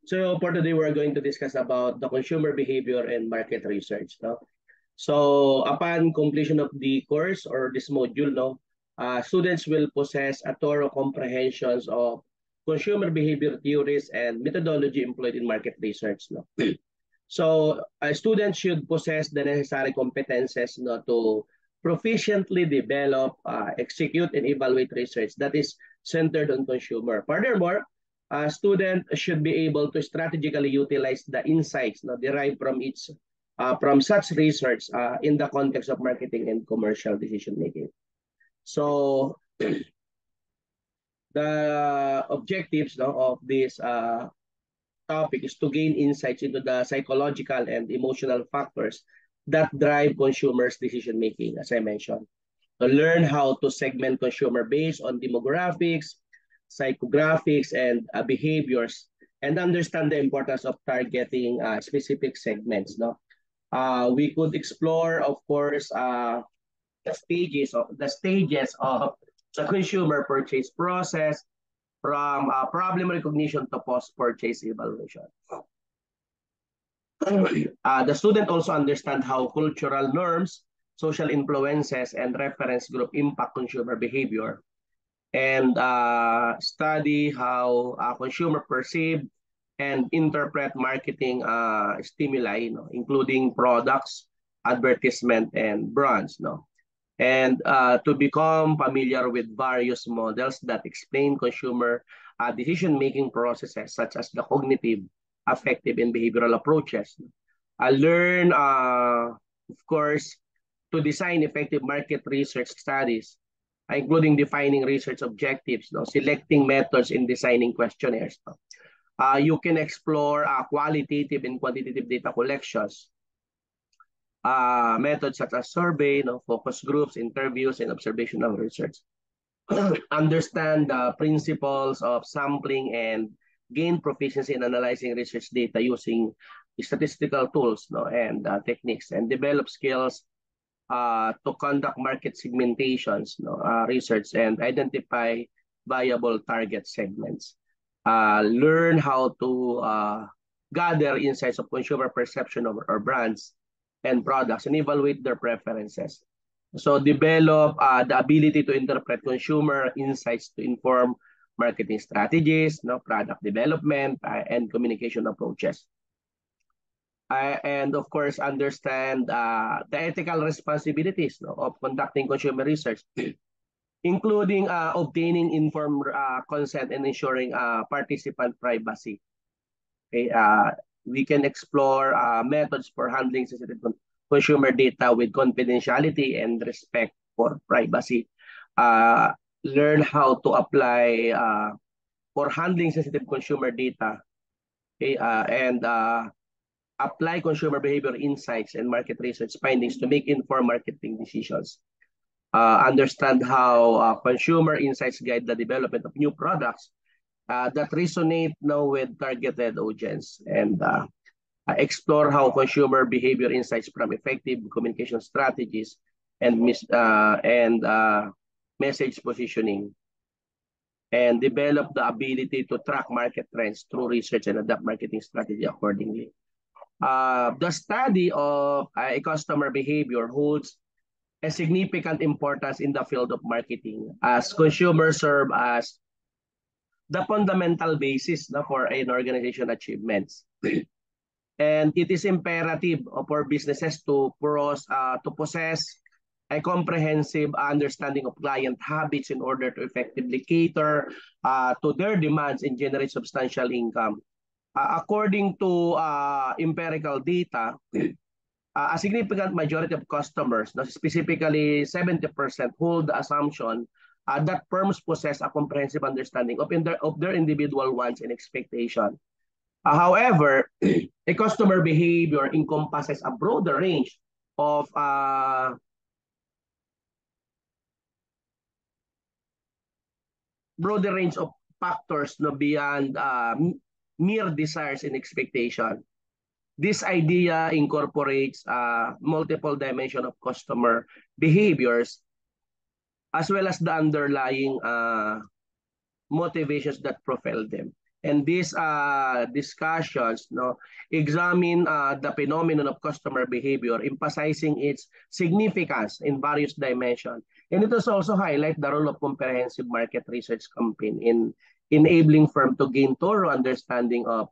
So for today, we're going to discuss about the consumer behavior and market research. No? So upon completion of the course or this module, no, students will possess a thorough comprehensions of consumer behavior theories and methodology employed in market research. No? So a student should possess the necessary competences, no, to proficiently develop, execute, and evaluate research that is centered on consumer. Furthermore, a student should be able to strategically utilize the insights, no, derived from from such research in the context of marketing and commercial decision making. So the objectives, no, of this topic is to gain insights into the psychological and emotional factors that drive consumers' decision making, as I mentioned. To learn how to segment consumer based on demographics, psychographics, and behaviors, and understand the importance of targeting specific segments. No, we could explore, of course, the stages of the consumer purchase process, from problem recognition to post-purchase evaluation. The student also understand how cultural norms, social influences, and reference group impact consumer behavior, and study how consumer perceive and interpret marketing stimuli, including products, advertisement, and brands. And to become familiar with various models that explain consumer decision-making processes, such as the cognitive, affective, and behavioral approaches. Learn, of course, to design effective market research studies, including defining research objectives, selecting methods in designing questionnaires. You can explore qualitative and quantitative data collections, methods such as survey, focus groups, interviews, and observational research. Understand the principles of sampling and gain proficiency in analyzing research data using statistical tools, and techniques, and develop skills to conduct market segmentations, research, and identify viable target segments. Learn how to gather insights of consumer perception of our brands and products and evaluate their preferences. So develop the ability to interpret consumer insights to inform marketing strategies, product development, and communication approaches. And of course, understand the ethical responsibilities of conducting consumer research, including obtaining informed consent and ensuring participant privacy. Okay, we can explore methods for handling sensitive consumer data with confidentiality and respect for privacy. Learn how to apply for handling sensitive consumer data, okay, and apply consumer behavior insights and market research findings to make informed marketing decisions. Understand how consumer insights guide the development of new products that resonate now with targeted audience, and explore how consumer behavior insights from effective communication strategies and message positioning, and develop the ability to track market trends through research and adapt marketing strategy accordingly. The study of a customer behavior holds a significant importance in the field of marketing, as consumers serve as the fundamental basis for an organization achievements. And it is imperative for businesses to possess a comprehensive understanding of client habits in order to effectively cater to their demands and generate substantial income. According to empirical data, a significant majority of customers, specifically 70%, hold the assumption that firms possess a comprehensive understanding of their individual wants and expectations. However, a customer behavior encompasses a broader range of factors beyond mere desires and expectation. This idea incorporates multiple dimensions of customer behaviors, as well as the underlying motivations that propel them. And these discussions examine the phenomenon of customer behavior, emphasizing its significance in various dimensions. And it does also highlight the role of comprehensive market research campaign in enabling firms to gain thorough understanding of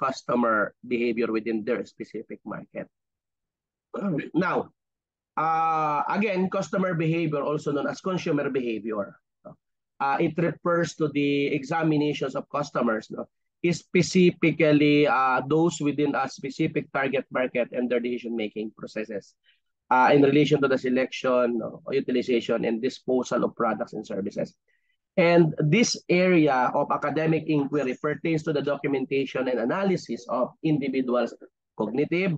customer behavior within their specific market. Now, again, customer behavior, also known as consumer behavior, it refers to the examinations of customers, specifically those within a specific target market and their decision-making processes in relation to the selection, utilization, and disposal of products and services. And this area of academic inquiry pertains to the documentation and analysis of individuals' cognitive,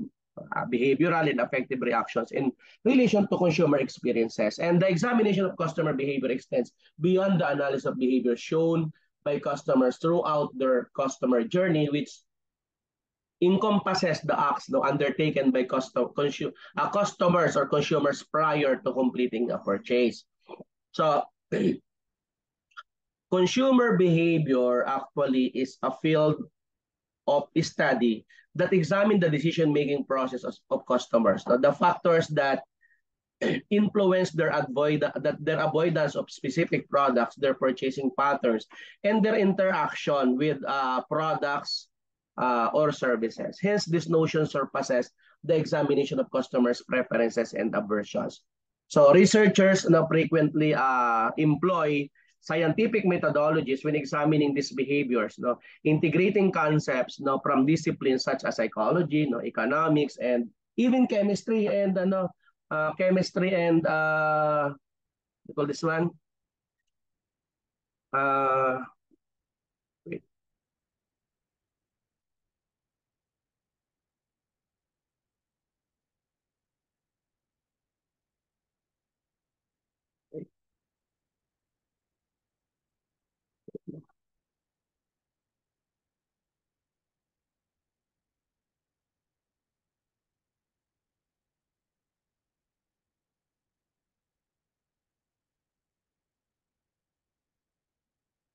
behavioral, and affective reactions in relation to consumer experiences. And the examination of customer behavior extends beyond the analysis of behavior shown by customers throughout their customer journey, which encompasses the acts undertaken by customers or consumers prior to completing a purchase. So, consumer behavior actually is a field of study that examine the decision-making process of customers. Now, the factors that influence their avoidance of specific products, their purchasing patterns, and their interaction with products or services. Hence, this notion surpasses the examination of customers' preferences and aversions. So researchers frequently employ scientific methodologies when examining these behaviors, integrating concepts from disciplines such as psychology, economics, and even chemistry and we call this one. Wait.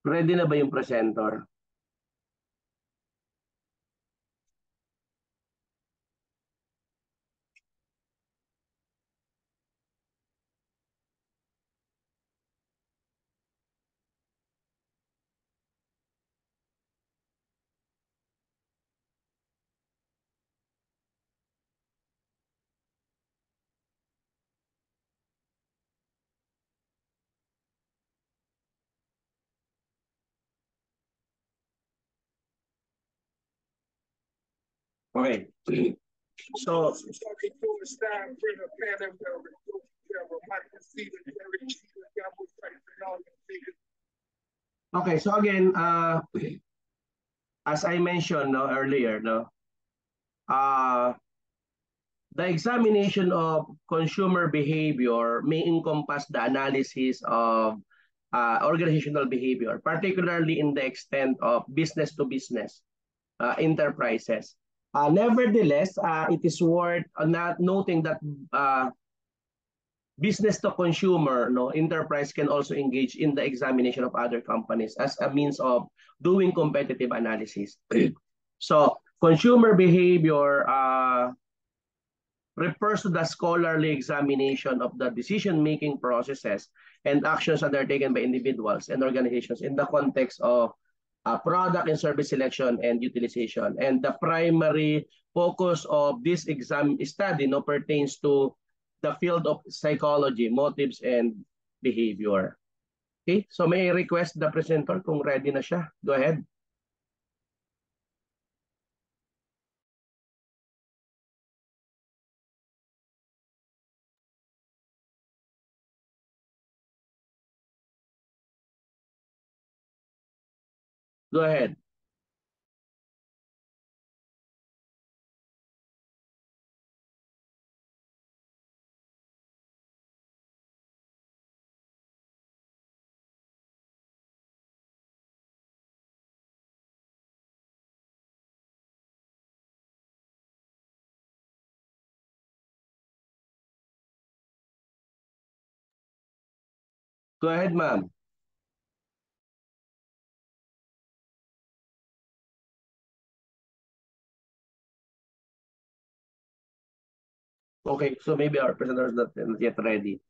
Ready na ba yung presenter? Okay. So, okay, so again, as I mentioned earlier, uh, the examination of consumer behavior may encompass the analysis of organizational behavior, particularly in the extent of business-to-business enterprises. Nevertheless, it is worth not noting that business to consumer enterprise can also engage in the examination of other companies as a means of doing competitive analysis. So consumer behavior refers to the scholarly examination of the decision-making processes and actions undertaken by individuals and organizations in the context of product and service selection and utilization. And the primary focus of this exam study pertains to the field of psychology, motives, and behavior. Okay, so may I request the presenter kung ready na siya. Go ahead. Go ahead. Go ahead, ma'am. Okay, so maybe our presenter is not yet ready.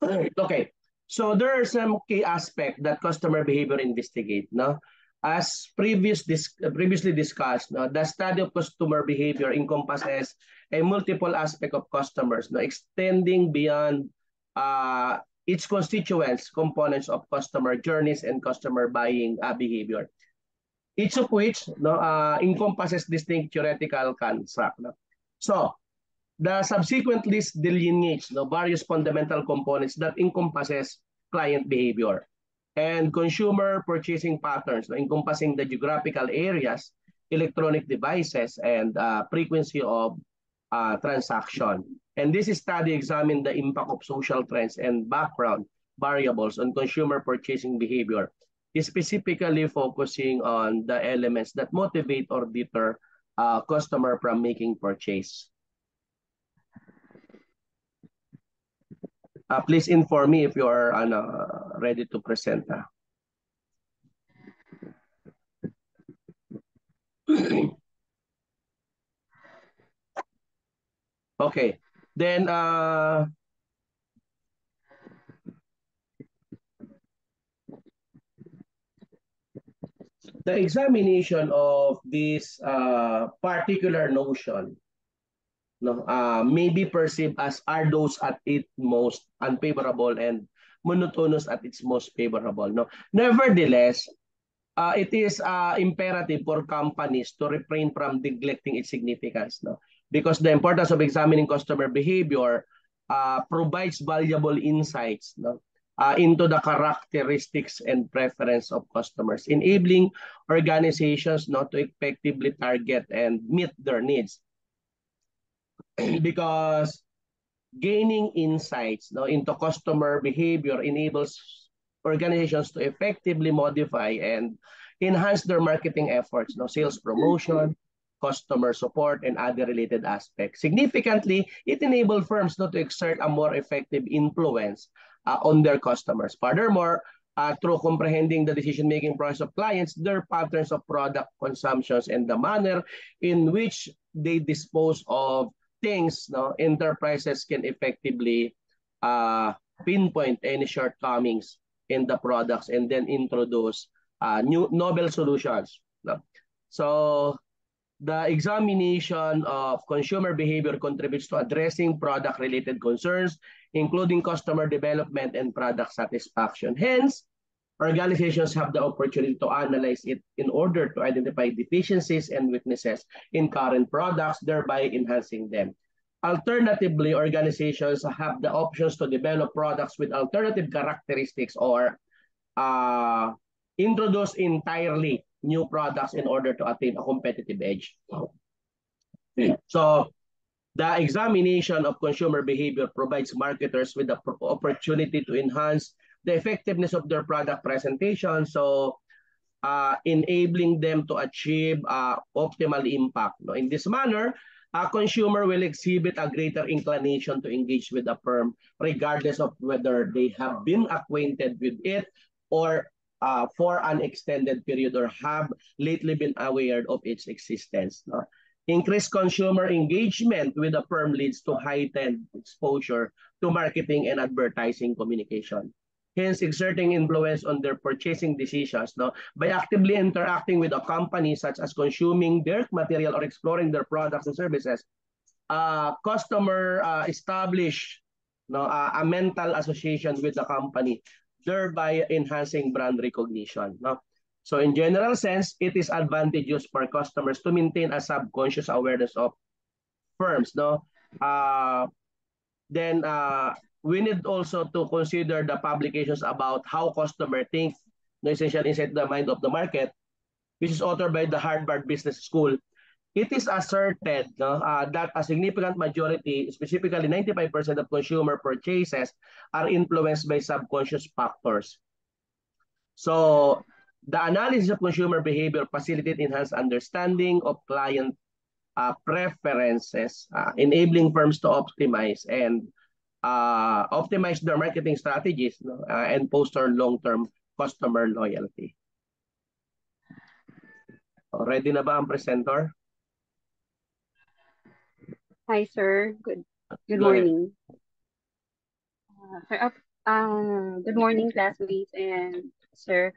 Okay, so there are some key aspects that customer behavior investigate. No, as previously discussed, no, the study of customer behavior encompasses a multiple aspect of customers, no, extending beyond uh, its constituents, components of customer journeys and customer buying behavior. Each of which no, encompasses distinct theoretical construct. No? So the subsequent list delineates no, various fundamental components that encompasses client behavior and consumer purchasing patterns, no, encompassing the geographical areas, electronic devices, and frequency of transaction. And this study examined the impact of social trends and background variables on consumer purchasing behavior, specifically focusing on the elements that motivate or deter customer from making purchase. Please inform me if you are ready to present. Okay, then the examination of this particular notion no, may be perceived as are those at its most unfavorable and monotonous at its most favorable. No? Nevertheless, it is imperative for companies to refrain from neglecting its significance. No? Because the importance of examining customer behavior provides valuable insights no? Into the characteristics and preference of customers, enabling organizations not to effectively target and meet their needs. Because gaining insights no, into customer behavior enables organizations to effectively modify and enhance their marketing efforts, no, sales promotion, customer support, and other related aspects. Significantly, it enables firms not to exert a more effective influence on their customers. Furthermore, through comprehending the decision-making process of clients, their patterns of product consumptions, and the manner in which they dispose of things, no, enterprises can effectively pinpoint any shortcomings in the products and then introduce new novel solutions. No? So the examination of consumer behavior contributes to addressing product-related concerns, including customer development and product satisfaction. Hence, organizations have the opportunity to analyze it in order to identify deficiencies and weaknesses in current products, thereby enhancing them. Alternatively, organizations have the options to develop products with alternative characteristics or introduce entirely new products in order to attain a competitive edge. So, the examination of consumer behavior provides marketers with the opportunity to enhance the effectiveness of their product presentation. So, enabling them to achieve optimal impact. No? In this manner, a consumer will exhibit a greater inclination to engage with a firm regardless of whether they have been acquainted with it or for an extended period or have lately been aware of its existence. No? Increased consumer engagement with a firm leads to heightened exposure to marketing and advertising communication. Hence, exerting influence on their purchasing decisions no, by actively interacting with a company such as consuming their material or exploring their products and services. Customer establish no, a mental association with the company, thereby enhancing brand recognition. No? So in general sense, it is advantageous for customers to maintain a subconscious awareness of firms. No? Then we need also to consider the publications about how customer think, no, essential insight the mind of the market, which is authored by the Harvard Business School. It is asserted no, that a significant majority, specifically 95% of consumer purchases, are influenced by subconscious factors. So the analysis of consumer behavior facilitates enhanced understanding of client preferences, enabling firms to optimize and optimize their marketing strategies no, and foster long-term customer loyalty. Ready na ba ang presenter? Hi, sir. Good Good Go ahead. morning. Sir, good morning, classmates and sir.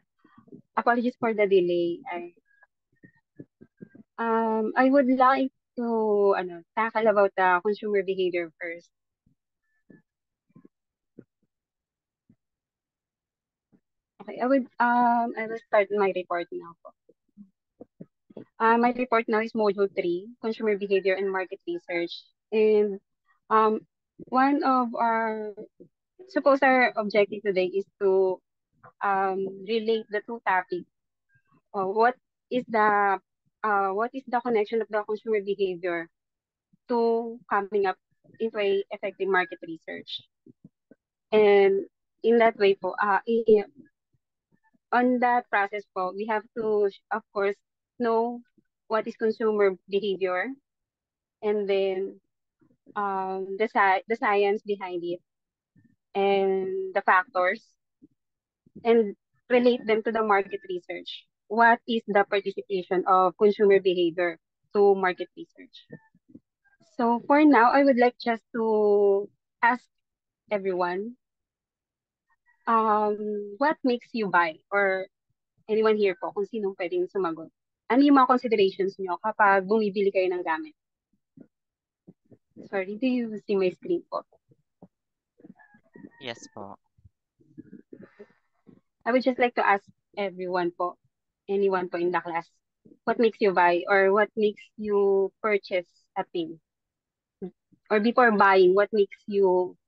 Apologies for the delay. I would like to tackle about the consumer behavior first. Okay, I will start my report now po. My report now is module 3, consumer behavior and market research. And um one of our suppose our objective today is to relate the two topics. What is the connection of the consumer behavior to coming up into a effective market research? And in that way po, on that process po, we have to, of course, know what is consumer behavior, and then the science behind it, and the factors, and relate them to the market research. What is the participation of consumer behavior to market research? So for now, I would like just to ask everyone, what makes you buy? Or anyone here po, kung sinong pwedeng sumagot. Ano yung mga considerations nyo kapag bumibili kayo ng gamit? Sorry, do you see my screen po? Yes po. I would just like to ask everyone po, anyone po in the class, what makes you buy or what makes you purchase a thing? Or before buying, what makes you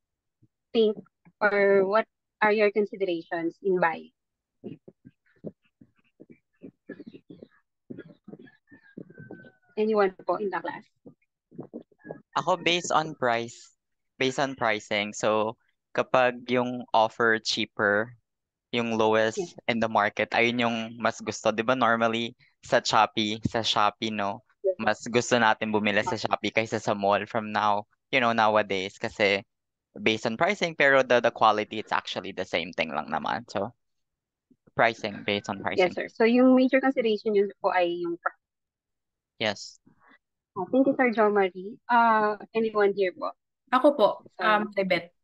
think or what are your considerations in buying? Anyone po in the class? Ako based on pricing. So kapag yung offer cheaper, yung Yes. lowest in the market, ayun yung mas gusto. 'Di ba normally sa Shopee no, mas gusto natin bumili sa Shopee kaysa sa mall from now, nowadays kasi based on pricing pero the quality it's actually the same thing lang naman. So based on Yes, pricing. sir. So yung major consideration yun po ay yung price. Yes. Thank you, Sir Jo Marie. Anyone here po? Ako po, Sorry. Tibet.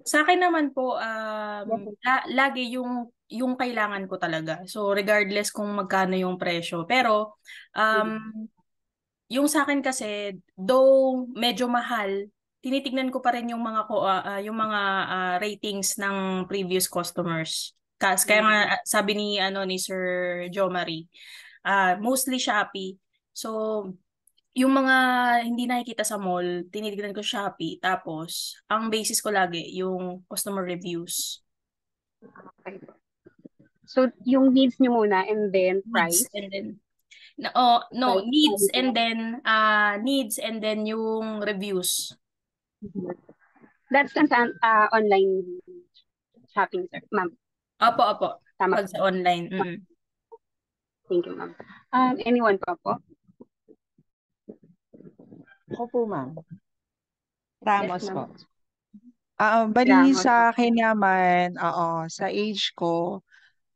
Sa akin naman po, Yes, sir. lagi yung kailangan ko talaga. So regardless kung magkano yung presyo. Pero yung sa akin kasi, though medyo mahal, tinitignan ko pa rin yung mga ratings ng previous customers. Kaya nga sabi ni Sir Jo Marie, mostly Shopee. So yung mga hindi nakikita sa mall, tinitignan ko Shopee. Tapos, ang basis ko lagi, yung customer reviews. Okay. So, yung needs nyo muna and then price. Needs and then, Price. needs and then yung reviews. That's an online shopping, sir. Ma'am. Opo. Tama. Pag sa online. Thank you, ma'am. Anyone pa po? Ako po, ma'am. Ramos Yes, po. ma'am. Bali Ramos sa akin naman, sa age ko,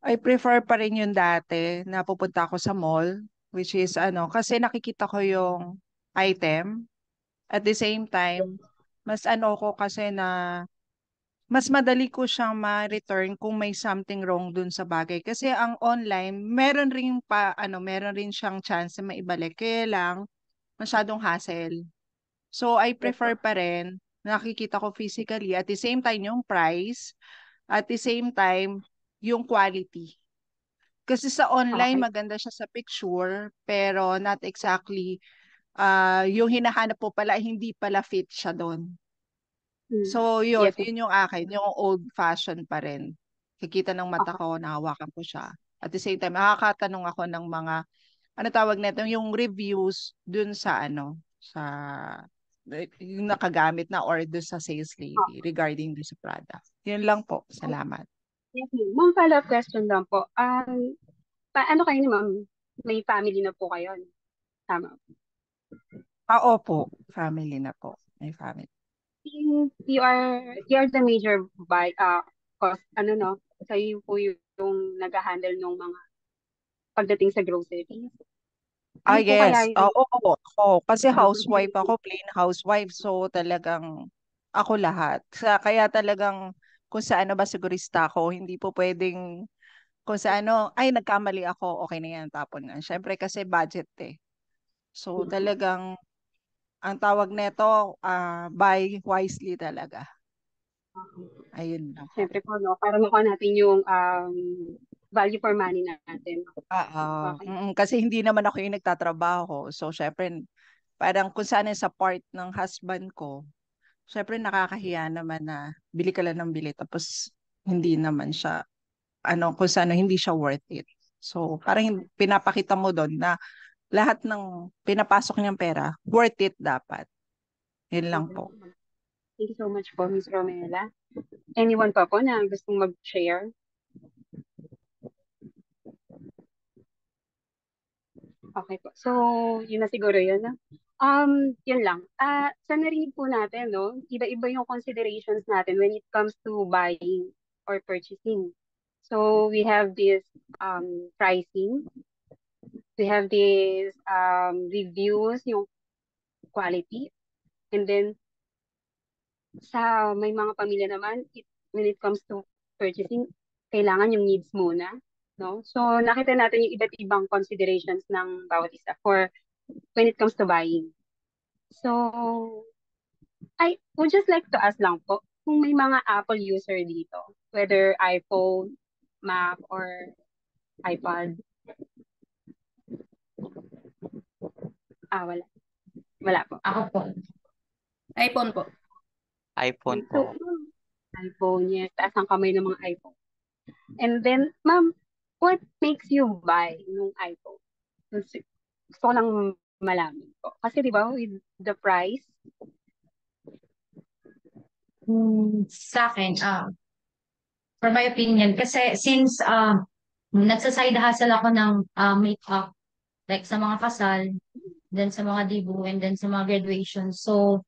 I prefer pa rin yung dati na pupunta ako sa mall, which is kasi nakikita ko yung item. At the same time, mas ko kasi na mas madali ko siyang ma-return kung may something wrong dun sa bagay. Kasi ang online, meron rin siyang chance na maibalik. Kaya lang, masyadong hassle. So, I prefer pa rin, nakikita ko physically, at the same time yung price, at the same time yung quality. Kasi sa online, Okay. maganda siya sa picture, pero not exactly, yung hinahanap po pala, hindi pala fit siya doon. So, yun, Yes, ma'am. yun yung akin, yung old fashion pa rin. Kikita ng mata Okay. ko, nahawakan ko siya. At the same time, nakakatanong ako ng mga, ano tawag nito, yung reviews dun sa yung nakagamit na or dun sa sales lady regarding dun sa product. Yun lang po. Salamat. Yes, ma'am. Ma'am, follow-up question lang po. Ano kayo ni ma'am? May family na po kayo? Tama. Opo. Family na po. May family. You are the major cost, kayo po yung nag-handle ng mga pagdating sa groceries? Ah, Yun po kaya yes. yung Oo, ako. Kasi housewife ako, plain housewife. So talagang ako lahat. Kaya talagang kung sa ano ba sigurista ako, hindi po pwedeng kung sa ano, ay nagkamali ako, okay na yan, tapon na. Siyempre kasi budget eh. So talagang ang tawag nito, buy wisely talaga. Ayun lang po. Siyempre po, no, para makuha natin yung value for money natin. Oo. Okay. Kasi hindi naman ako yung nagtatrabaho. So syempre, parang kung saan sa part ng husband ko, syempre nakakahiya naman na bili ka lang ng bili tapos hindi naman siya kung saan hindi siya worth it. So parang pinapakita mo doon na lahat ng pinapasok niyang pera worth it dapat. Yun lang Okay. po. Thank you so much po, Miss Romela. Anyone pa po na gustong mag-share? Okay po. So, yun na siguro yun. No? Yun lang. Sa narinig po natin, no, iba-iba yung considerations natin when it comes to buying or purchasing. So, we have this pricing, we have this reviews, yung quality, and then sa may mga pamilya naman, when it comes to purchasing, kailangan yung needs muna. No? So, nakita natin yung iba't ibang considerations ng bawat isa for when it comes to buying. So, I would just like to ask lang po, kung may mga Apple user dito, whether iPhone, Mac, or iPad. Wala. Wala po. Ako po. iPhone po. iPhone So, po. iPhone, yes. Taas ang kamay ng mga iPhone. And then, ma'am, what makes you buy nung iPhone? Gusto ko lang malaman po. Kasi di ba, with the price, Sa akin, for my opinion, kasi since nagsa-side hustle ako ng makeup, like sa mga kasal, then sa mga debut, and then sa mga graduation. So,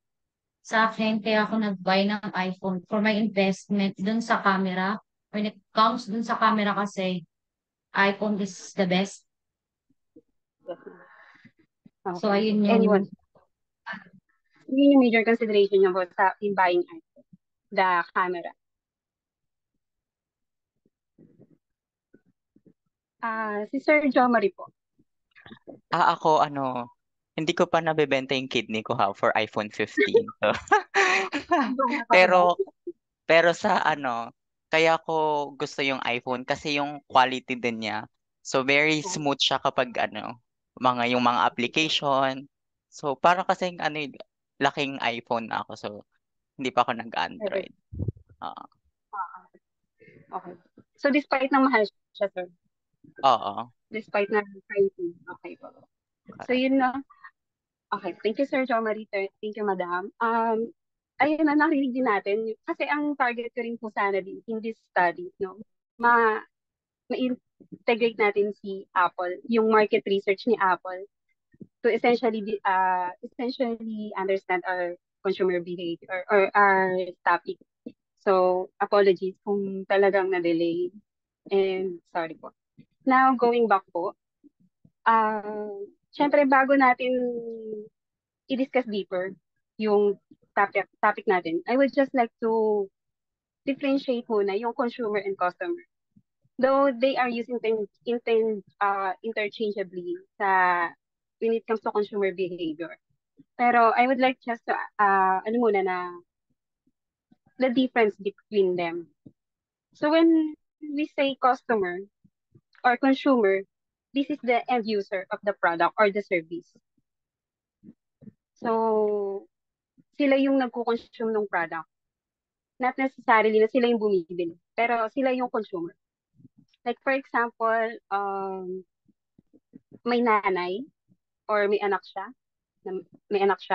sa akin, kaya ako nag-buy ng iPhone for my investment dun sa camera. When it comes dun sa camera kasi, iPhone is the best. So, okay. ayun Anyone, yung, yun yung major consideration niyo po in buying iPhone, the camera. Si Sir Jo Marie po. Ako, hindi ko pa nabebenta yung kidney ko for iPhone 15. So, pero, pero kaya ko gusto yung iPhone kasi yung quality din niya. So, very smooth siya kapag yung mga application. So, parang kasi laking iPhone na ako. So, hindi pa ako nag-Android. Okay. So, despite ng mahal siya, sir? Oo. Despite na pricing. Okay po. So, Correct. yun na. Okay. Thank you, Sir Jo Marie. Thank you, Madam. Ayun na, narinig din natin. Kasi ang target ko rin po sana din in this study, no? Ma-integrate natin si Apple, yung market research ni Apple to essentially understand our consumer behavior or our topic. So, apologies kung talagang na-delay. And sorry po. Now, going back po, syempre bago natin i-discuss deeper yung topic natin, I would just like to differentiate muna yung consumer and customer. Though they are used interchangeably when it comes to consumer behavior. Pero I would like just to, the difference between them. So when we say customer or consumer, this is the end user of the product or the service. So, sila yung nagko-consume ng product. Not necessarily na sila yung bumibili, pero sila yung consumer. Like for example, may nanay or may anak siya,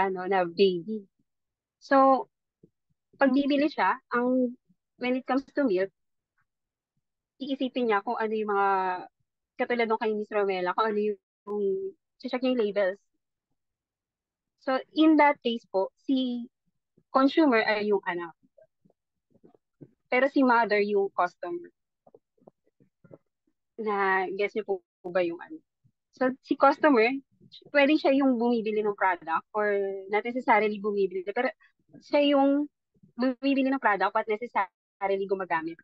no, na baby. So, pag bibili siya, when it comes to milk, iisipin niya kung ano yung mga, katulad ng kay Miss Romela, kung ano yung check niya yung labels. So, in that case po, si consumer ay yung anak. Pero si mother yung customer. Na guess niyo po ba yung ano? So, si customer, pwedeng siya yung bumibili ng product or not necessarily bumibili, pero siya yung bumibili ng product but necessarily gumagamit.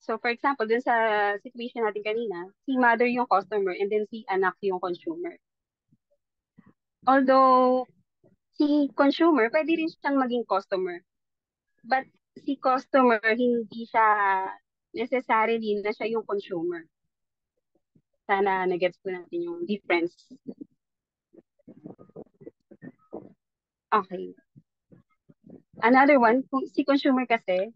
So for example, dun sa situation natin kanina, si mother yung customer and then si anak yung consumer. Although si consumer, pwede rin siyang maging customer. But si customer, hindi siya necessarily na siya yung consumer. Sana nagets po natin yung difference. Okay. Another one, si consumer kasi,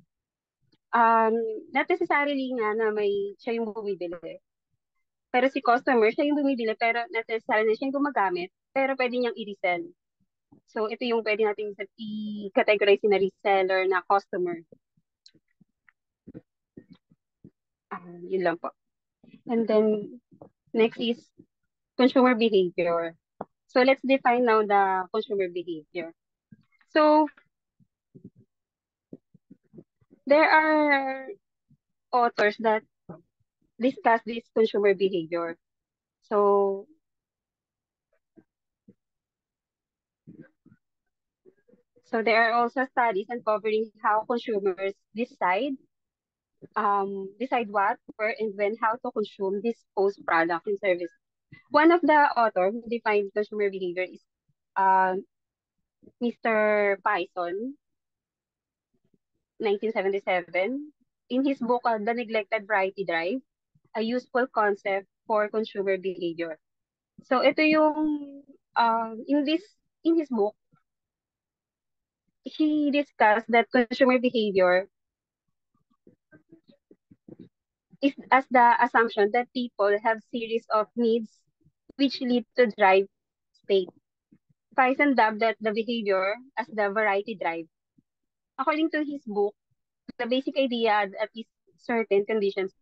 not necessarily nga na siya yung bumibili. Pero si customer, siya yung bumibili, pero not necessarily siya yung gumagamit, pero pwede niyang i-resell. So, ito yung pwede natin i-categorize na reseller na customer. Yun lang po. And then, next is consumer behavior. So, let's define now the consumer behavior. So, there are authors that discuss this consumer behavior. So there are also studies uncovering how consumers decide what, where, and when, how to consume this post product and service. One of the authors who defined consumer behavior is Mr. Pison, 1977. In his book, The Neglected Variety Drive, a useful concept for consumer behavior. So ito yung in his book, he discussed that consumer behavior is as the assumption that people have series of needs which lead to drive state. Faison dubbed that the behavior as the variety drive. According to his book, the basic idea that at least certain conditions,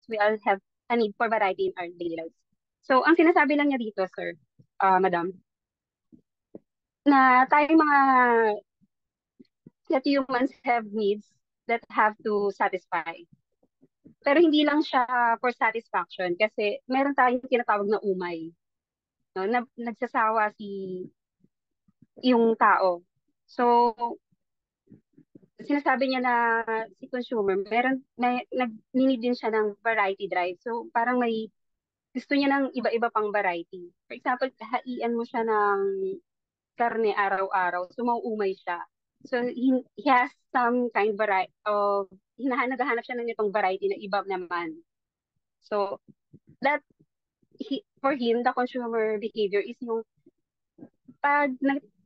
we all have a need for variety in our daily lives. So, ang sinasabi lang niya dito, sir, madam, na tayo that humans have needs that have to satisfy. Pero hindi lang siya for satisfaction kasi meron tayong tinatawag na umay. No? Na, nagsasawa yung tao. So, sinasabi niya na si consumer, nag-need din siya ng variety drive. So, parang gusto niya ng iba-iba pang variety. For example, haian mo siya ng karne araw-araw, so mauumay siya. So, he has some kind of, naghahanap siya ng itong variety na iba naman. So, for him, the consumer behavior is yung pag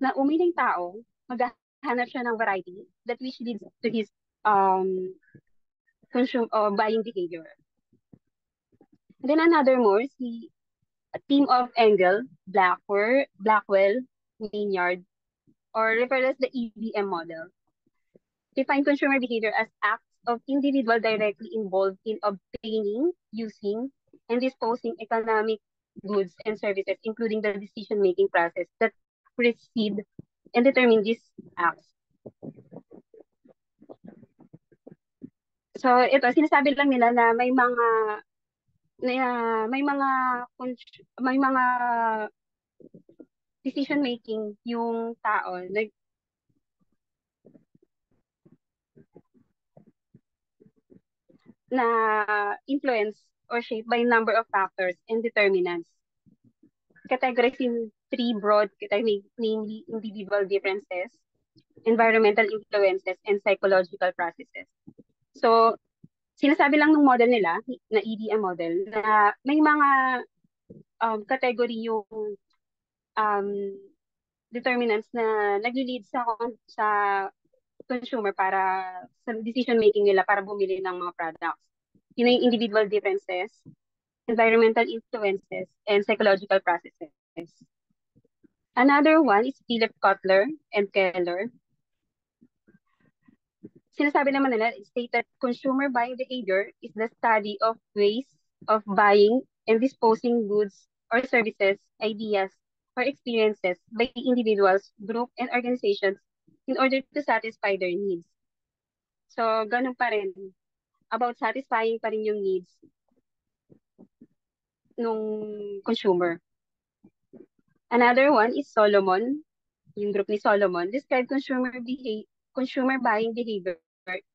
naumay ng tao, maghahanap siya ng variety that which leads to his buying behavior. And then another more, a team of Engel, Blackwell, Maynard, or referred as the EBM model, define consumer behavior as acts of individual directly involved in obtaining, using, and disposing economic goods and services, including the decision-making process that precede and determine these acts. So ito, sinasabi lang nila na may mga decision making yung tao na influence or shaped by number of factors and determinants. Categorized in three broad categories, namely individual differences, environmental influences, and psychological processes. So, sinasabi lang ng model nila, na EDM model, na may mga category yung determinants na nag-lead sa consumer para sa decision making nila para bumili ng mga products. Yun yung individual differences, environmental influences, and psychological processes. Another one is Philip Kotler and Keller. Sinasabi naman nila, state that consumer buying behavior is the study of ways of buying and disposing goods or services, ideas, or experiences by individuals, group, and organizations in order to satisfy their needs. So, ganun pa rin. About satisfying pa rin yung needs nung consumer. Another one is Solomon. Yung group ni Solomon describe consumer buying behavior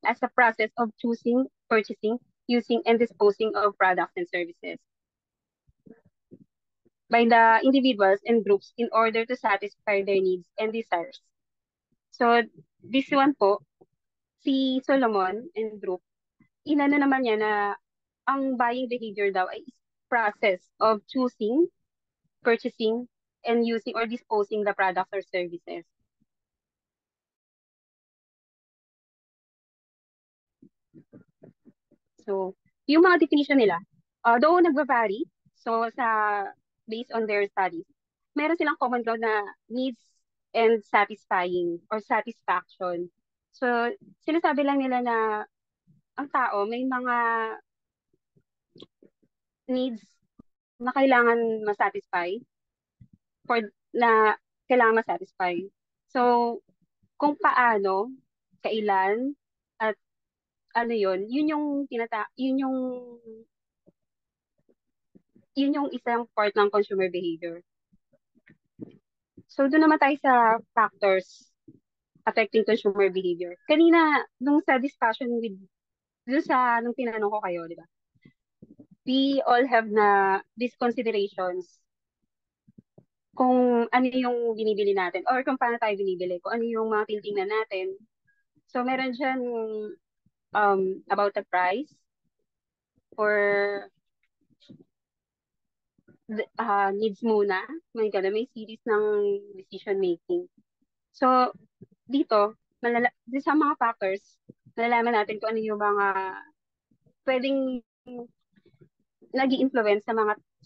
as a process of choosing, purchasing, using, and disposing of products and services by the individuals and groups in order to satisfy their needs and desires. So, this one po, si Solomon and group, inano naman niya na ang buying behavior daw ay process of choosing, purchasing, and using or disposing the products or services. So, yung mga definition nila, though nagva-vary, so based on their studies, meron silang common ground na needs and satisfying or satisfaction. So, sinasabi lang nila na ang tao may mga needs na kailangan masatisfy na kailangan masatisfy. So, kung paano, kailan, at ano yun yung isang part ng consumer behavior. So, doon naman tayo sa factors affecting consumer behavior. Kanina, nung sa discussion nung tinanong ko kayo, di ba? We all have these considerations kung ano yung binibili natin or kung paano tayo binibili, kung ano yung mga tinitingnan natin. So, meron dyan about the price or needs muna. May series ng decision making. So, dito sa mga factors, malalaman natin kung ano yung mga pwedeng nag-i-influence sa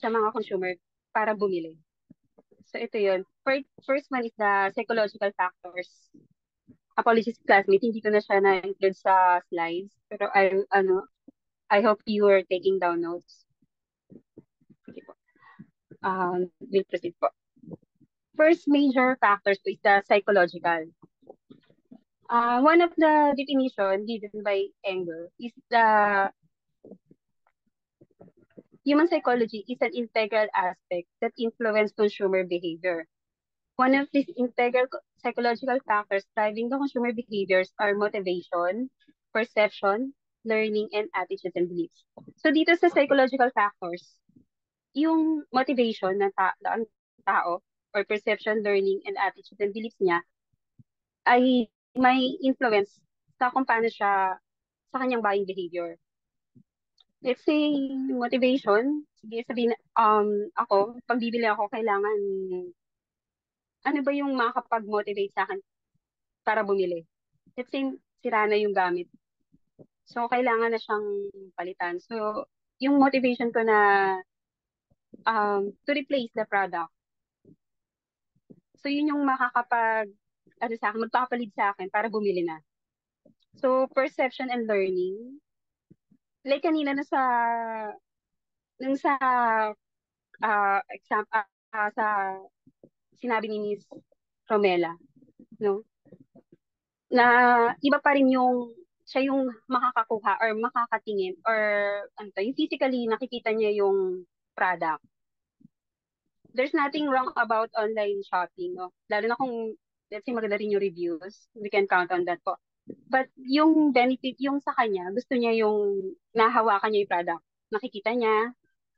mga consumer para bumili. So, ito yun. First one is the psychological factors. Apologies, classmate, hindi ko na siya na-include sa slides. Pero I hope you are taking down notes. Okay po. We'll proceed po. First major factors po is the psychological. One of the definition given by Engel is the human psychology is an integral aspect that influences consumer behavior. One of these integral psychological factors driving the consumer behaviors are motivation, perception, learning, and attitudes and beliefs. So dito sa psychological factors, yung motivation ng tao or perception, learning, and attitudes and beliefs niya ay may influence sa kung paano siya sa kanyang buying behavior. Let's say, motivation, sige sabihin, ako, pag bibili ako, kailangan, ano ba yung makakapag-motivate sa akin para bumili? Let's say, sira na yung gamit. So, kailangan na siyang palitan. So, yung motivation ko na to replace the product. So, yun yung magpapalit sa akin para bumili na. So, perception and learning, like kanina sa example sa sinabi ni Miss Romela, no? Na iba pa rin siya yung makakakuha or makakatingin or yung physically nakikita niya yung product. There's nothing wrong about online shopping, no? Lalo na kung let's say maganda rin yung reviews, we can count on that po. But yung benefit, yung sa kanya, gusto niya yung nahawakan niya yung product. Nakikita niya,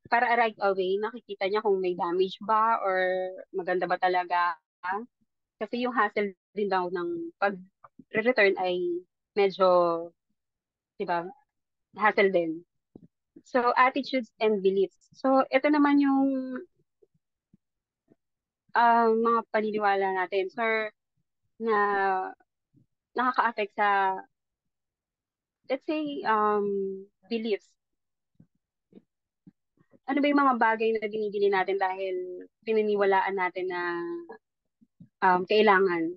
para right away, nakikita niya kung may damage ba or maganda ba talaga. Kasi yung hassle din daw ng pag-return ay medyo, di ba, hassle din. So, attitudes and beliefs. So, ito naman yung mga paniniwala natin. Sir, na nakaka-affect sa, let's say, beliefs. Ano ba yung mga bagay na binibili natin dahil pininiwalaan natin na kailangan?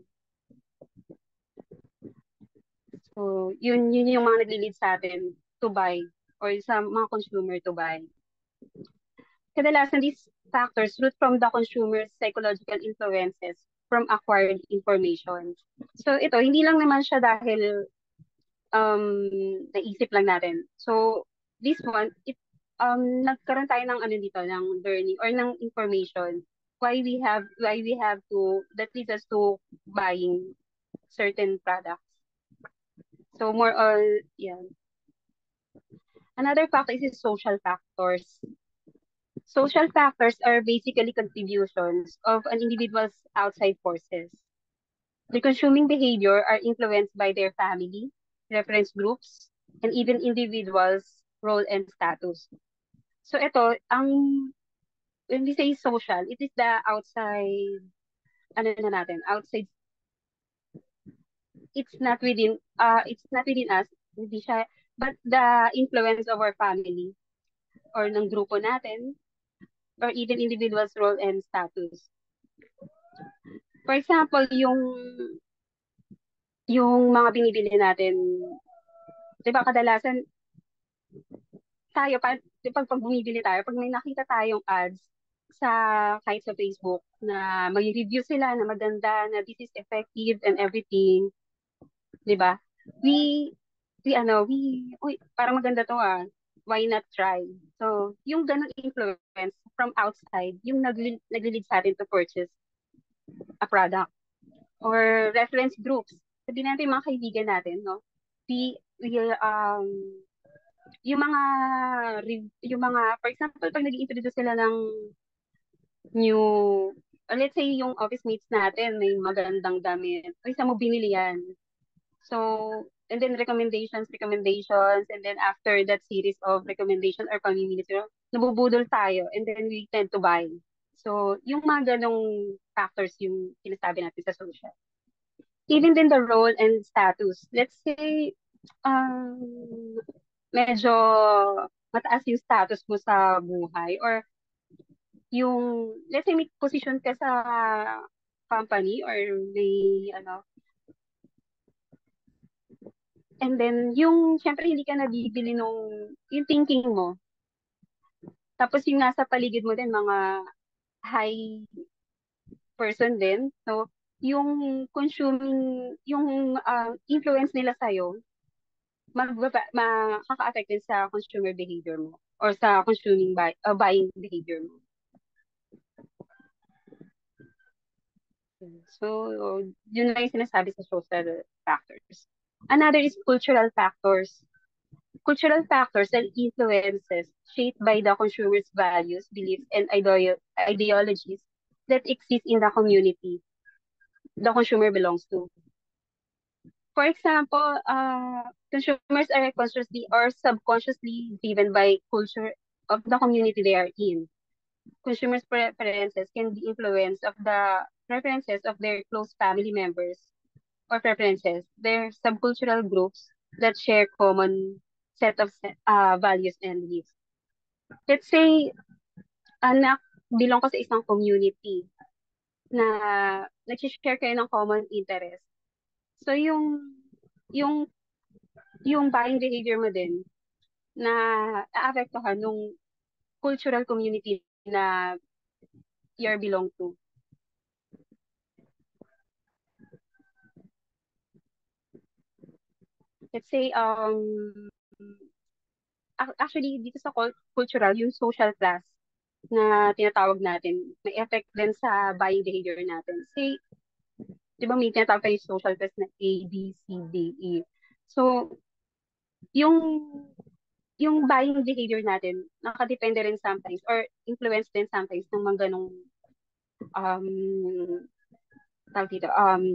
So, yun yung mga nag-lead sa atin to buy or sa mga consumer to buy. Kadalasan, these factors root from the consumer's psychological influences from acquired information. So, ito, hindi lang naman siya dahil naisip lang natin. So, this one, nagkaroon tayo ng ano dito, ng learning or ng information why we have to that leads us to buying certain products. So more on, yeah. Another factor is social factors. Social factors are basically contributions of an individual's outside forces. The consuming behavior are influenced by their family, reference groups, and even individuals' role and status. So ito, when we say social, it is the outside, ano na natin, outside, it's not within us, hindi siya, but the influence of our family or ng grupo natin, or even individuals' role and status. For example, yung mga binibili natin, di ba kadalasan tayo, pag bumibili tayo, pag may nakita tayong ads kahit sa Facebook na mag-review sila na maganda, na this is effective and everything, di ba? Uy, parang maganda to why not try? So, yung ganun influence from outside, yung nag-lead sa atin to purchase a product. Or reference groups. Sabihin natin yung mga kaibigan natin, no? Yung mga, for example, pag nag-introduce sila ng new, let's say yung office mates natin, may magandang damit. Uy, saan mo binili yan? So, and then recommendations, and then after that series of recommendation or pamimili, nabubudol tayo, and then we tend to buy. So, yung mga ganong factors yung sinasabi natin sa social. Even then the role and status. Let's say, medyo mataas yung status mo sa buhay or let's say may position ka sa company or may and then syempre hindi ka nabibili yung thinking mo. Tapos yung nasa paligid mo din, mga high person din. So, yung influence nila sa'yo, makaka-affect din sa consumer behavior mo or sa buying behavior mo. So, yun lang yung sinasabi sa social factors. Another is cultural factors. Cultural factors and influences shaped by the consumer's values, beliefs, and ideologies that exist in the community the consumer belongs to. For example, consumers are consciously or subconsciously driven by culture of the community they are in. Consumers' preferences can be influenced of the preferences of their close family members or preferences, their subcultural groups that share common set of values and beliefs. Let's say, anak, belong ko sa isang community na nag-share kayo ng common interest. So, yung buying behavior mo din na aapektuhan nung cultural community na you belong to. Let's say, actually, dito sa cultural, yung social class na tinatawag natin, may effect din sa buying behavior natin. Say, di ba may tinatawag tayo social class na A, B, C, D, E. So, yung buying behavior natin, nakadepende rin sometimes or influence din sometimes ng mga ganong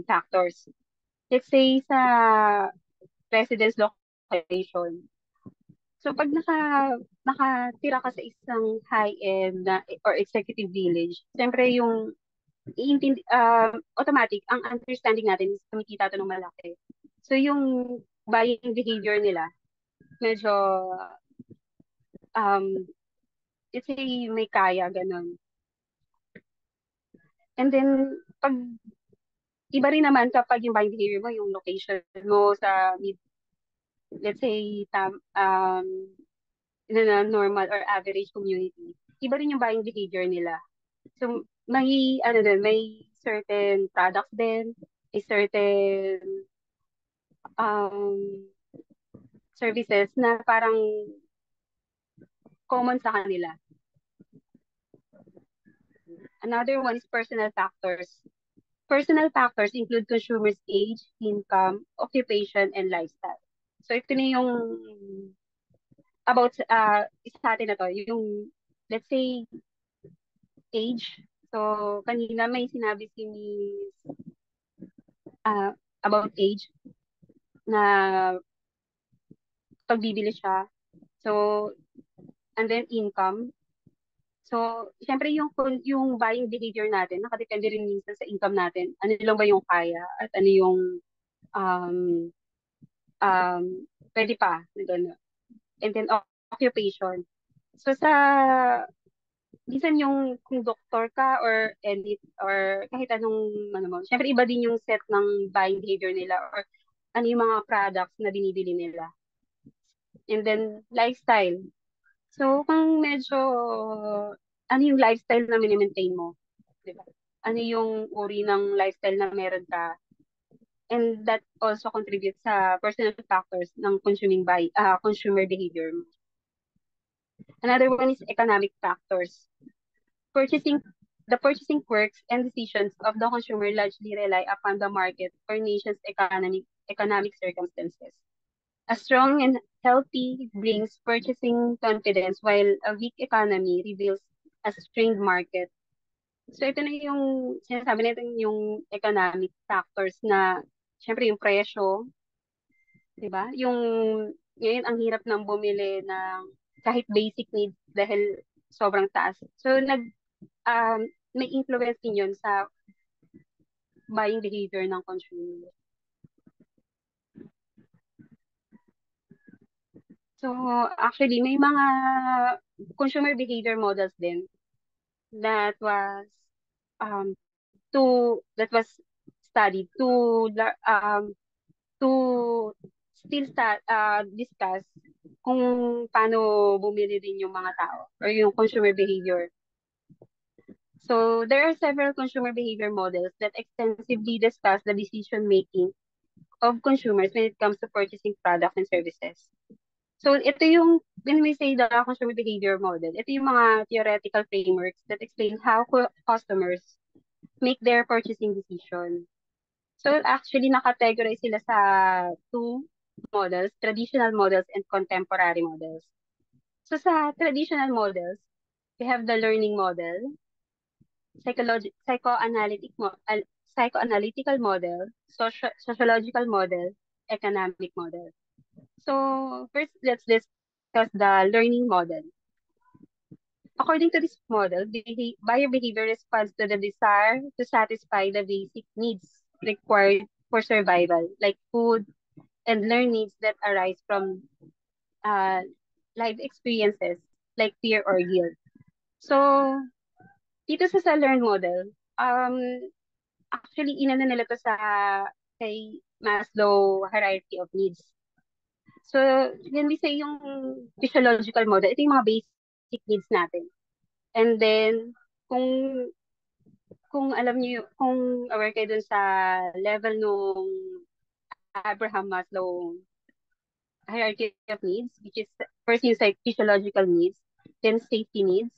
factors. Let's say sa residence location. So pag nakatira ka sa isang high-end or executive village, siyempre yung automatic, ang understanding natin is kumikita ito ng malaki. So yung buying behavior nila, medyo let's say may kaya, ganun. And then, iba rin naman kapag yung buying behavior mo, yung location mo sa let's say, in a normal or average community, iba rin yung buying behavior nila. So, may certain products din, may certain services na parang common sa kanila. Another one is personal factors. Personal factors include consumers' age, income, occupation, and lifestyle. So ito na yung about sa atin na to, yung let's say age. So kanina may sinabi si Miss about age na pagbibili siya. So and then income. So, syempre yung buying behavior natin, nakadepende rin minsan sa income natin. Ano lang ba yung kaya at ano yung um, um, pwede pa. Gano'n. And then occupation. So minsan yung kung doktor ka or edit or kahit anong ano mo, syempre iba din yung set ng buying behavior nila or ano yung mga products na binibili nila. And then lifestyle. So, kung medyo, ano yung lifestyle na mini-maintain mo? Diba? Ano yung uri ng lifestyle na meron ka? And that also contributes sa personal factors ng consumer behavior mo. Another one is economic factors. The purchasing quirks and decisions of the consumer largely rely upon the market or nation's economic circumstances. A strong and healthy brings purchasing confidence while a weak economy reveals a strained market. So ito na yung sinasabi natin yung economic factors na syempre yung presyo, 'di ba? Yung ngayon ang hirap nang bumili ng kahit basic needs dahil sobrang taas. So may influence din yun sa buying behavior ng consumer. So, actually, may mga consumer behavior models din that was studied to still discuss kung paano bumili din yung mga tao or yung consumer behavior. So, there are several consumer behavior models that extensively discuss the decision making of consumers when it comes to purchasing products and services. So, ito yung, when we say the consumer behavior model, ito yung mga theoretical frameworks that explain how customers make their purchasing decision. So, actually, nakategorize sila sa two models, traditional models and contemporary models. So, sa traditional models, we have the learning model, psychoanalytical model, sociological model, economic model. So first, let's discuss the learning model. According to this model, buyer behavior responds to the desire to satisfy the basic needs required for survival, like food and learn needs that arise from life experiences, like fear or guilt. So, dito sa learn model, actually, inano nila to kay Maslow hierarchy of needs. So, when we say yung physiological model, ito yung mga basic needs natin. And then, kung alam niyo, kung aware kayo dun sa level nung Abraham Maslow hierarchy of needs, which is first yung physiological needs, then safety needs,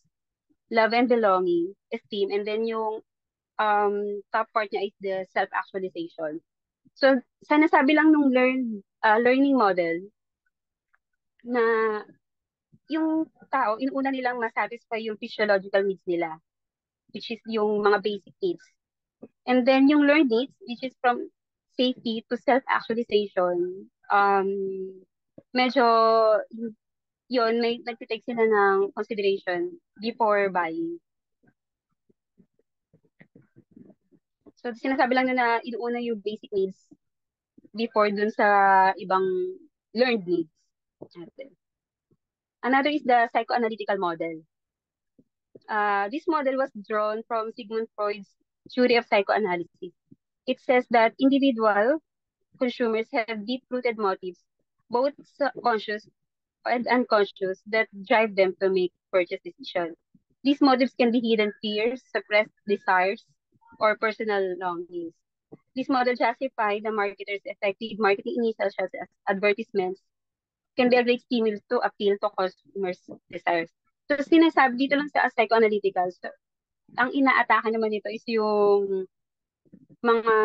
love and belonging, esteem, and then yung top part niya is the self-actualization. So, sa nasabi lang nung learning model, na yung tao, inuuna nilang masatisfy yung physiological needs nila, which is yung mga basic needs. And then yung learned needs, which is from safety to self-actualization, medyo yun, may nagtitake sila ng consideration before buying. So, sinasabi lang na inuuna yung basic needs before dun sa ibang learned needs. Another is the psychoanalytical model. This model was drawn from Sigmund Freud's theory of psychoanalysis. It says that individual consumers have deep-rooted motives, both conscious and unconscious, that drive them to make purchase decisions. These motives can be hidden fears, suppressed desires, or personal longings. This model justifies the marketer's effective marketing initiatives such as advertisements, can be a great stimulus to appeal to customers' desires. So sinasabi dito lang sa psychoanalytical. So, ang inaatake naman nito is yung mga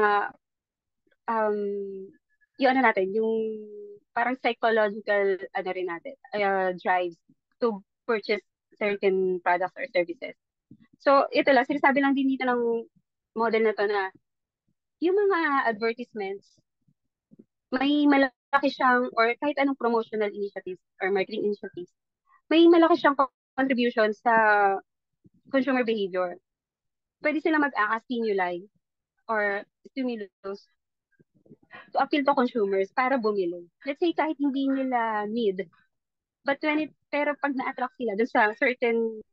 um yung ano natin, yung parang psychological ano rin natin, drives to purchase certain products or services. So ito lang, sinasabi lang din dito ng model na to na yung mga advertisements, may malaki siyang, or kahit anong promotional initiatives or marketing initiatives, may malaki siyang contribution sa consumer behavior. Pwede sila mag-stimuli or stimulus to appeal to consumers para bumili. Let's say kahit hindi nila need, but pero pag na-attract sila dun sa certain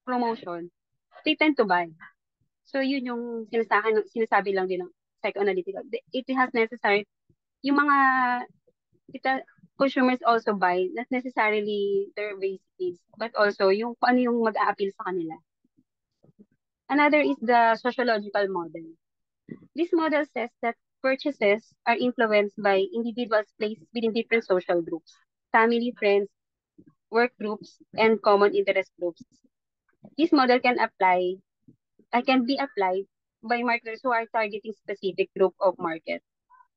promotion, they tend to buy. So yun yung sinasabi lang din ng psychoanalytical. It has necessary, yung mga consumers also buy, not necessarily their basic needs, but also yung kung ano yung mag-a-appeal sa kanila. Another is the sociological model. This model says that purchases are influenced by individuals placed within different social groups, family, friends, work groups, and common interest groups. This model can be applied by marketers who are targeting specific group of market.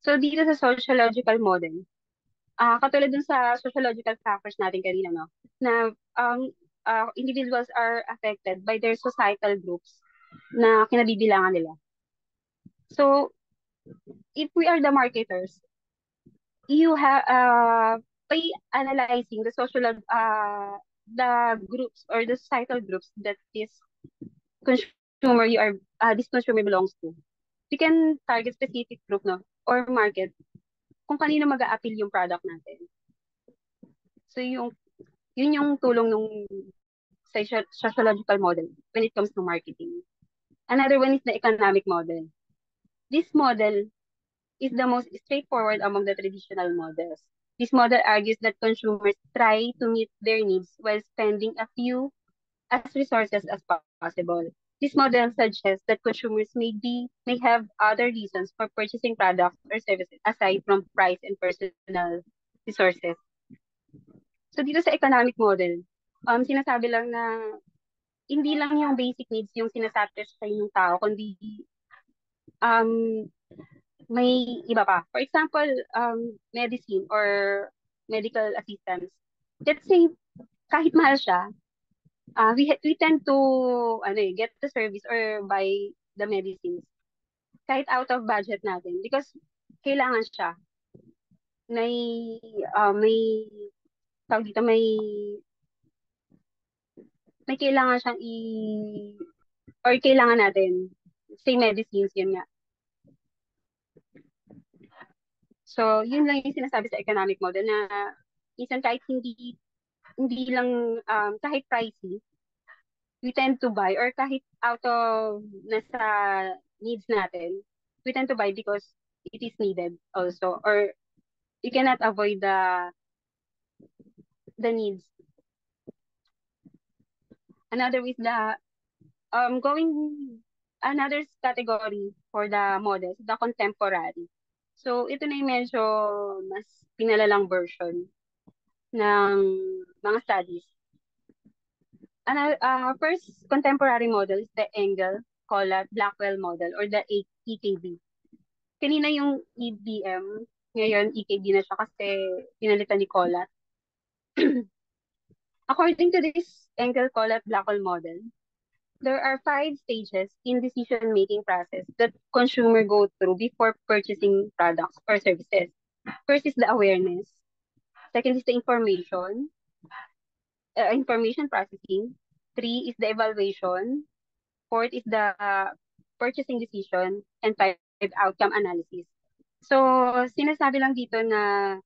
So dito sa sociological model, katulad dun sa sociological factors natin kanina, no, na individuals are affected by their societal groups na kinabibilangan nila. So, if we are the marketers, you have by analyzing the the groups or the societal groups that this consumer belongs to, we can target specific group, no, or market kung kanino mag-a-appeal yung product natin. So yun yung tulong ng sociological model when it comes to marketing. Another one is the economic model. This model is the most straightforward among the traditional models. This model argues that consumers try to meet their needs while spending a few as resources as possible. This model suggests that consumers may have other reasons for purchasing products or services aside from price and personal resources. So dito sa economic model, sinasabi lang na hindi lang yung basic needs yung sinasatisfy ng tao, kundi may iba pa. For example, medicine or medical assistance. Let's say, kahit mahal siya, we tend to get the service or buy the medicines kahit out of budget natin because kailangan siya. May tawag dito, may kailangan siyang or kailangan natin. Say medicines, yun nga. So, yun lang yung sinasabi sa economic model na minsan kahit hindi lang, kahit pricey, we tend to buy, or kahit out of nasa needs natin, we tend to buy because it is needed also, or you cannot avoid the needs. Another is another category for the models, the contemporary. So, ito na yung medyo mas pinalalang version ng mga studies. First contemporary model is the Engel, Collat, Blackwell model or the EKB. Kanina yung EBM, ngayon EKB na siya kasi pinalitan ni Collat. According to this Engel, Collat, Blackwell model, there are 5 stages in decision-making process that consumer go through before purchasing products or services. First is the awareness. Second is the information processing. 3 is the evaluation. 4th is the purchasing decision. And 5, outcome analysis. So, sinasabi lang dito na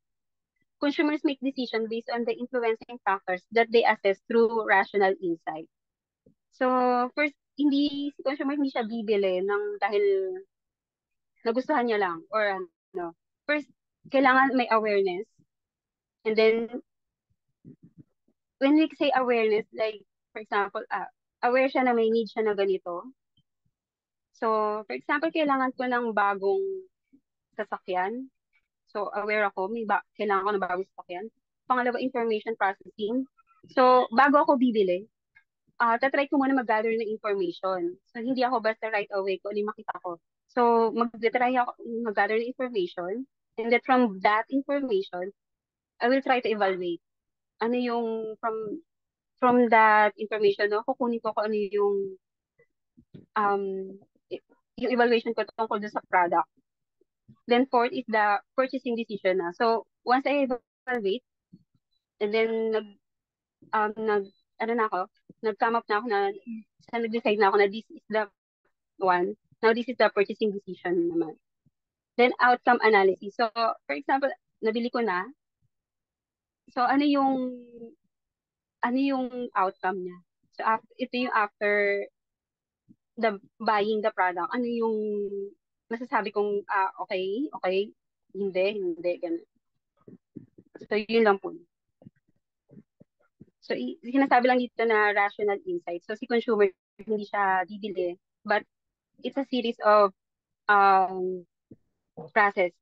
consumers make decision based on the influencing factors that they assess through rational insight. So, first, si consumer hindi siya bibili dahil nagustuhan niya lang or ano. First, kailangan may awareness. And then, when we say awareness, like, for example, aware siya na may need siya na ganito. So, for example, kailangan ko ng bagong sasakyan. So, aware ako, kailangan ko ng bagong sasakyan. Pangalawa, information processing. So, bago ako bibili, tatry ko muna mag-gather ng information. So, hindi ako basta right away kung ano yung makita ko. So, mag-try ako mag-gather ng information. And then from that information, I will try to evaluate. Ano yung from that information, no, kukunin ko kung ano um, yung evaluation ko tungkol doon sa product. Then fourth is the purchasing decision na. So, once I evaluate, and then ano na ako, nag-come up na ako nag-decide na ako na this is the one. Now, this is the purchasing decision naman. Then, outcome analysis. So, for example, nabili ko na. So, ano yung outcome niya? So, ito yung after the buying the product. Ano yung masasabi kong, okay, hindi, ganun. So, yun lang po. So, sinasabi lang dito na rational insight. So, si consumer, hindi siya bibili, but it's a series of process.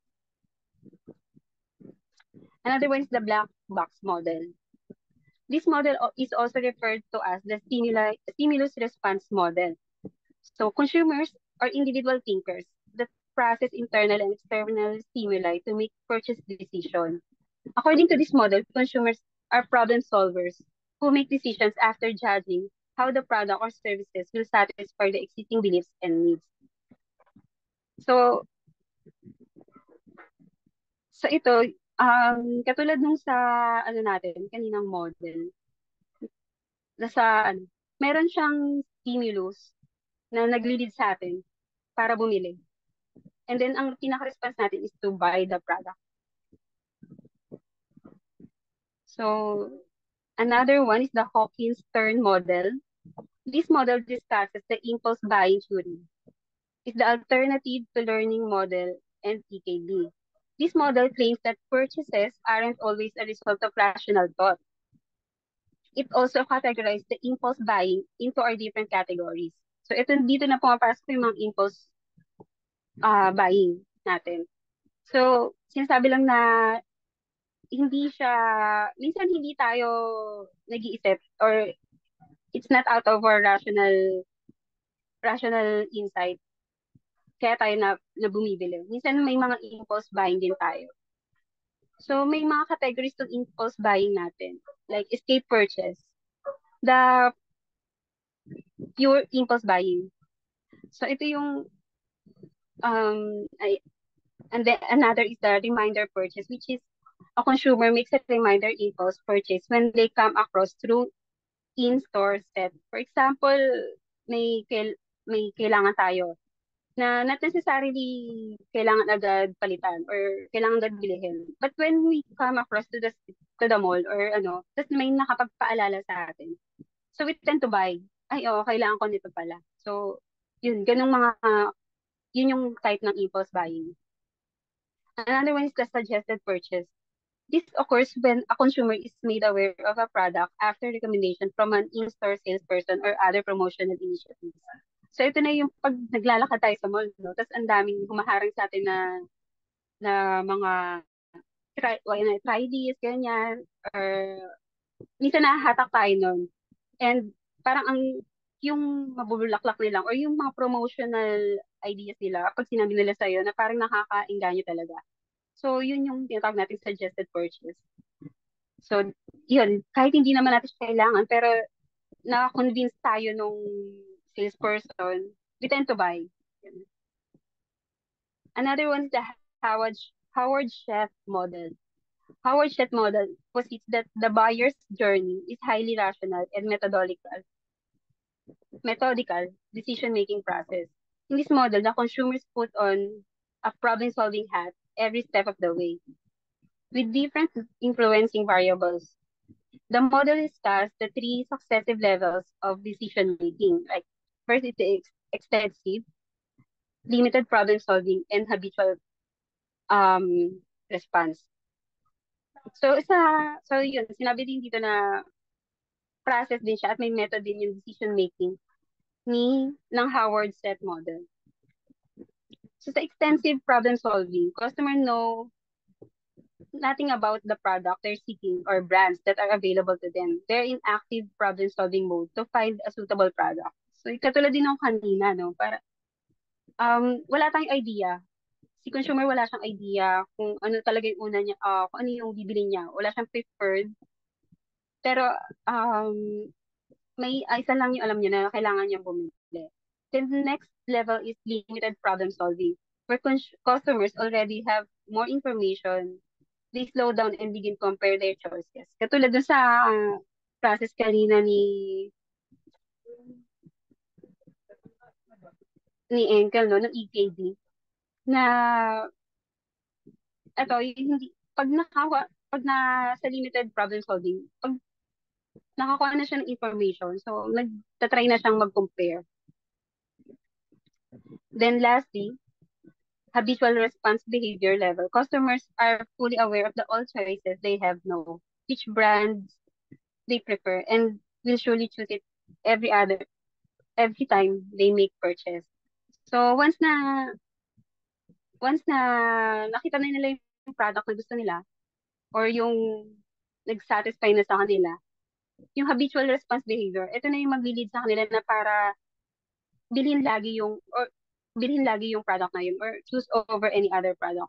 Another one is the black box model. This model is also referred to as the stimulus response model. So, consumers are individual thinkers that process internal and external stimuli to make purchase decisions. According to this model, consumers are problem solvers who make decisions after judging how the product or services will satisfy the existing beliefs and needs. So, ito, katulad nung sa, kaninang model, meron siyang stimulus na nagli-lead sa atin para bumili. And then, ang pinaka-response natin is to buy the product. So, another one is the Hawkins-Stern model. This model discusses the impulse buying theory. It's the alternative to learning model and TKD. This model claims that purchases aren't always a result of rational thought. It also categorizes the impulse buying into our different categories. So, dito na pumapasok yung mga impulse buying natin. So, sinasabi lang na minsan hindi tayo nag-iisip or it's not out of our rational insight kaya tayo na bumibili. Minsan may mga impulse buying din tayo. So, may mga categories ng impulse buying natin. Like escape purchase. The pure impulse buying. So, ito yung and then another is the reminder purchase, which is a consumer makes a reminder impulse purchase when they come across through in-store set. For example, may kailangan tayo na not necessarily kailangan agad palitan or kailangan agad bilhin. But when we come across to the mall or tapos may nakapagpaalala sa atin. So we tend to buy. Ay, kailangan ko nito pala. So, yun yung type ng impulse buying. Another one is the suggested purchase. This occurs when a consumer is made aware of a product after recommendation from an in-store salesperson or other promotional initiatives. So ito na yung pag naglalakad tayo sa mall, no? Tapos ang daming humaharang sa atin na mga try this, ganyan, or minsan nahahatak tayo nun. And parang yung mabubulaklak nilang or yung mga promotional ideas nila, pag sinabi nila sa'yo na parang nakakainganyo talaga. So, yun yung tinatawag natin suggested purchase. So, yun, kahit hindi naman natin siya kailangan, pero na-convince tayo nung salesperson, we tend to buy. Yun. Another one is the Howard Chef model. Howard Chef model posits that the buyer's journey is highly rational and methodical decision-making process. In this model, the consumers put on a problem-solving hat every step of the way, with different influencing variables. The model discusses the three successive levels of decision-making. Like, first, it's the extensive, limited problem-solving, and habitual response. So yun, sinabi din dito na process din siya at may method din yung decision-making ng Howard Set model. So sa extensive problem solving, customer know nothing about the product they're seeking or brands that are available to them. They're in active problem-solving mode to find a suitable product. So, katulad din ng kanina, no? Para, wala tayong idea. Si consumer wala siyang idea kung ano talaga yung una niya, kung ano yung bibili niya. Wala siyang preferred. Pero, may isa lang yung alam niya na kailangan niyang bumili. Then the next level is limited problem solving, where customers already have more information. They slow down and begin compare their choices. Katulad dun sa process kanina ni Enkel, no, ng EKD, na ito, hindi, pag sa limited problem solving, pag nakakuha na siya ng information, so nagtatry na siyang mag-compare. Then lastly, habitual response behavior level. Customers are fully aware of the all choices they have, know which brands they prefer, and will surely choose it every time they make purchase. So once na nakita na nila yung product na gusto nila or yung nag-satisfy na sa kanila, yung habitual response behavior, ito na yung mag-lead sa kanila na para bilhin lagi yung product na yun or choose over any other product.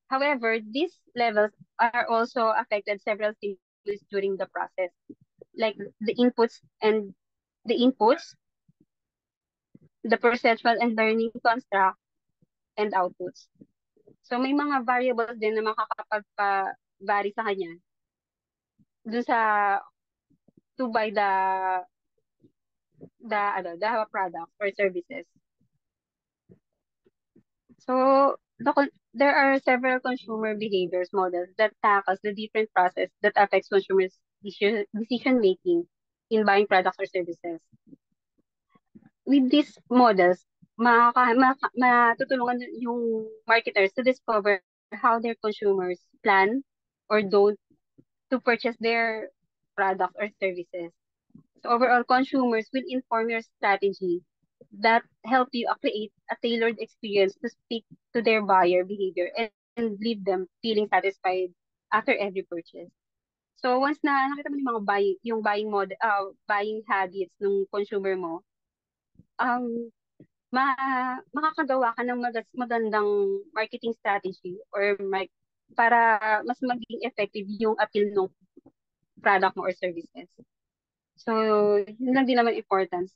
However, these levels are also affected several stimuli during the process, like the inputs, the perceptual and learning construct, and outputs. So may mga variables din na makakapagpa-vary sa kanya dun sa to buy the product or services. So there are several consumer behaviors models that tackles the different process that affects consumers' decision making in buying products or services. With these models, matutulungan yung marketers to discover how their consumers plan or don't to purchase their products or services. So overall, consumers will inform your strategy that help you create a tailored experience to speak to their buyer behavior and leave them feeling satisfied after every purchase. So once na nakita mo yung buying habits ng consumer mo, makakagawa ka ng magandang marketing strategy or para mas maging effective yung appeal ng product mo or services. So, yun lang din naman importance.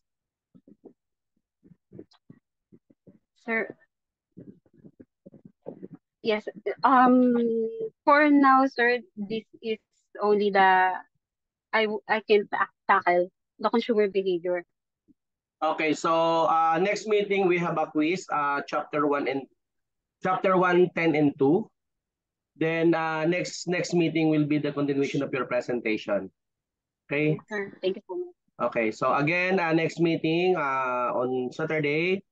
Sir, yes, for now, sir, this is only I can tackle the consumer behavior. Okay, so next meeting we have a quiz, chapter 1, 10 and 2. Then next meeting will be the continuation of your presentation. Okay? Sir, thank you so much. Okay, so again, next meeting on Saturday,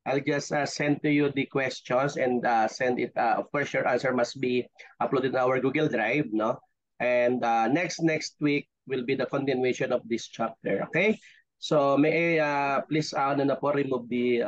I'll just send to you the questions and send it. Of course, your answer must be uploaded in our Google Drive, no? And next week will be the continuation of this chapter. Okay? So may please remove the